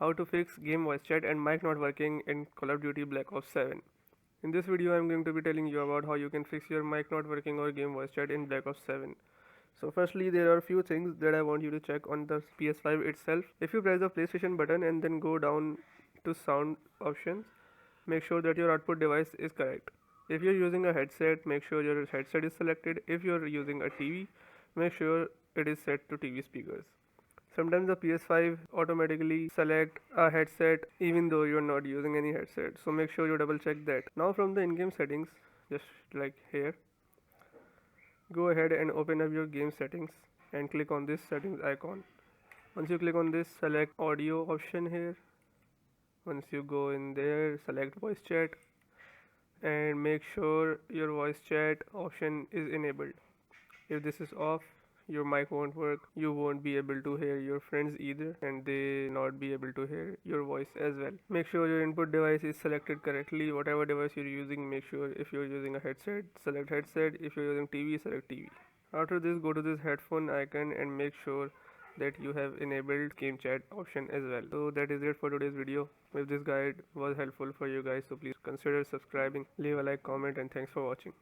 How to fix game voice chat and mic not working in Call of Duty Black Ops 7. In this video, I am going to be telling you about how you can fix your mic not working or game voice chat in Black Ops 7. So firstly, there are a few things that I want you to check on the PS5 itself. If you press the PlayStation button and then go down to sound options, make sure that your output device is correct. If you're using a headset, make sure your headset is selected. If you're using a TV, make sure it is set to TV speakers. Sometimes the PS5 automatically select a headset even though you're not using any headset. So make sure you double check that. Now from the in-game settings, just like here, go ahead and open up your game settings and click on this settings icon. Once you click on this, select audio option here. Once you go in there, select voice chat and make sure your voice chat option is enabled. If this is off, your mic won't work, you won't be able to hear your friends either, and they not be able to hear your voice as well. Make sure your input device is selected correctly. Whatever device you're using, make sure if you're using a headset, select headset. If you're using TV, select TV. After this, go to this headphone icon and make sure that you have enabled game chat option as well. So that is it for today's video. If this guide was helpful for you guys, so please consider subscribing, leave a like, comment, and thanks for watching.